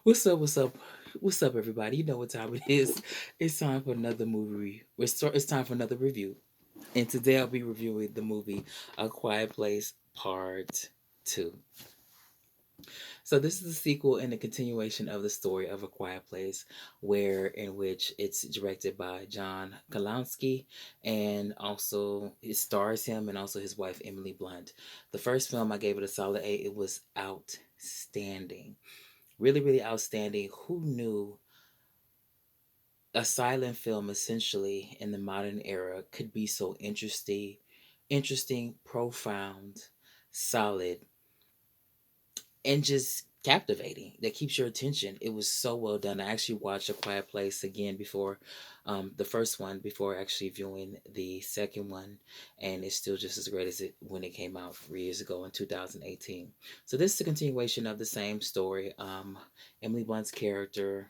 What's up? What's up? What's up, everybody? You know what time it is. It's time for another movie. It's time for another review. And today I'll be reviewing the movie A Quiet Place Part 2. So this is a sequel and a continuation of the story of A Quiet Place, where in which it's directed by John Kalansky and also it stars him and also his wife Emily Blunt. The first film I gave it a solid 8. It was outstanding. Really, really outstanding. Who knew a silent film essentially in the modern era could be so interesting, profound, solid, and just captivating that keeps your attention. It was so well done. I actually watched A Quiet Place again before the first one, before actually viewing the second one, and it's still just as great as it when it came out 3 years ago in 2018. So this is a continuation of the same story. Emily Blunt's character.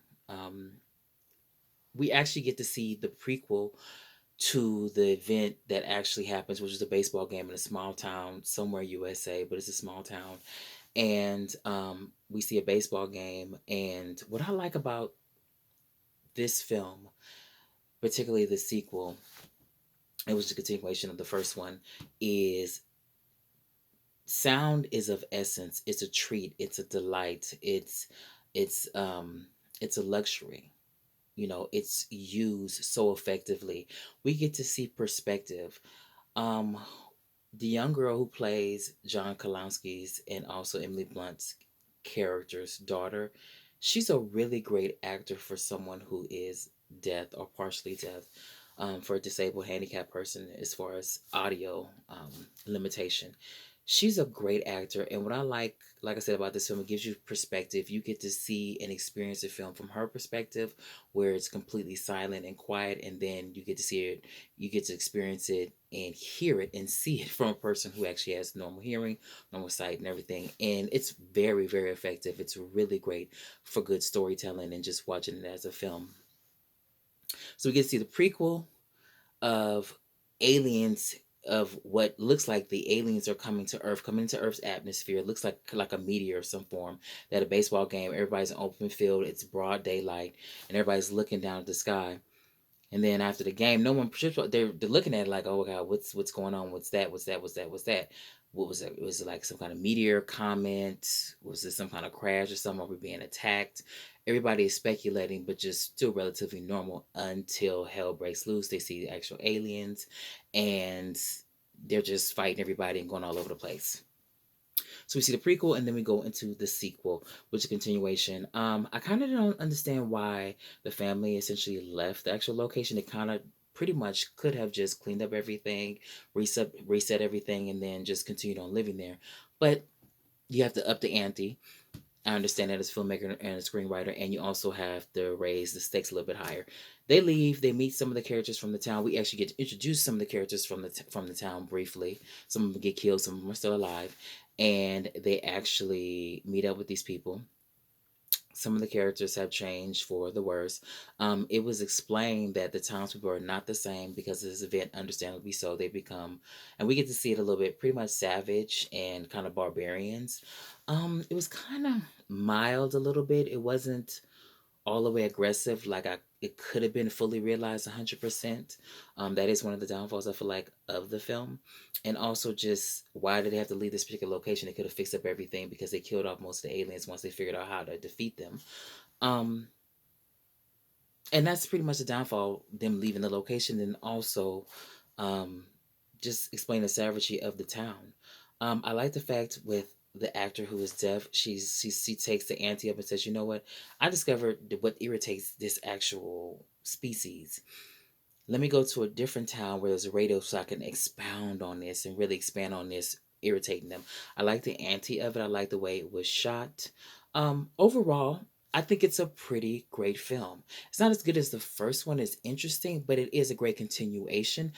We actually get to see the prequel to the event that actually happens, which is a baseball game in a small town somewhere USA, but it's a small town. And we see a baseball game. And what I like about this film, particularly the sequel, it was a continuation of the first one, is sound is of essence. It's a treat. It's a delight. It's it's a luxury. It's used so effectively. We get to see perspective. Um, the young girl who plays John Kalansky's and also Emily Blunt's character's daughter, she's a really great actor for someone who is deaf or partially deaf, for a disabled handicapped person as far as audio limitation. She's a great actor, and what I like I said about this film, it gives you perspective. You get to see and experience the film from her perspective, where it's completely silent and quiet, and then you get to see it, you get to experience it and hear it and see it from a person who actually has normal hearing, normal sight, and everything. And it's very, very effective. It's really great for good storytelling and just watching it as a film. So we get to see the prequel of aliens, of what looks like the aliens are coming to Earth, coming into Earth's atmosphere. It looks like a meteor of some form. That a baseball game, everybody's in open field, it's broad daylight, and everybody's looking down at the sky. And then after the game, no one they're looking at it like, oh god, what's going on? What's that? What's that? What's that? What's that? What was it? Was it like some kind of meteor comment? Was it some kind of crash or something? Are we being attacked? Everybody is speculating, but just still relatively normal until hell breaks loose. They see the actual aliens, and they're just fighting everybody and going all over the place. So we see the prequel, and then we go into the sequel, which is a continuation. I kind of don't understand why the family essentially left the actual location. They kind of pretty much could have just cleaned up everything, reset everything, and then just continued on living there. But you have to up the ante. I understand that as a filmmaker and a screenwriter, and you also have to raise the stakes a little bit higher. They leave. They meet some of the characters from the town. We actually get to introduce some of the characters from the town briefly. Some of them get killed. Some of them are still alive, and they actually meet up with these people. Some of the characters have changed for the worse. It was explained that the townspeople are not the same because of this event, understandably so. They become, and we get to see it a little bit, pretty much savage and kind of barbarians. It was kind of mild a little bit. It wasn't all the way aggressive like it could have been fully realized 100%. That is one of the downfalls I feel like of the film. And also, just why did they have to leave this particular location? They could have fixed up everything because they killed off most of the aliens once they figured out how to defeat them. um and that's pretty much the downfall, them leaving the location. And also, um just explain the savagery of the town. I like the fact with the actor who is deaf, she takes the ante up and says, you know what, I discovered what irritates this actual species. Let me go to a different town where there's a radio so I can expound on this and really expand on this irritating them. I like the ante of it. I like the way it was shot. Overall, I think it's a pretty great film. It's not as good as the first one. It's interesting, but it is a great continuation.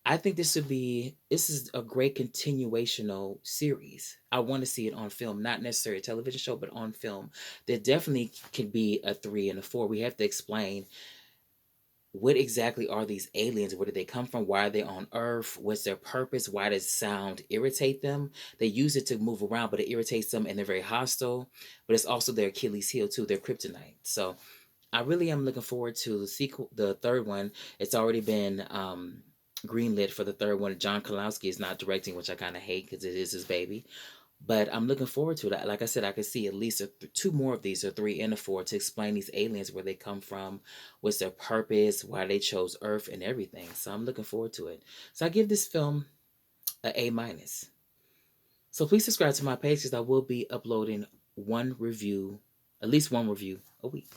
I think this is a great continuational series. I want to see it on film, not necessarily a television show, but on film. There definitely could be a 3 and a 4. We have to explain what exactly are these aliens? Where did they come from? Why are they on Earth? What's their purpose? Why does sound irritate them? They use it to move around, but it irritates them and they're very hostile. But it's also their Achilles heel too, their kryptonite. So I really am looking forward to the sequel, the third one. It's already been greenlit for the third one. John Kalowski is not directing, which I kind of hate because it is his baby. But I'm looking forward to that. Like I said, I could see at least two more of these, or three and a four, to explain these aliens, where they come from, what's their purpose, why they chose Earth, and everything. So I'm looking forward to it. So I give this film a A minus. So please subscribe to my page because I will be uploading one review, at least one review a week.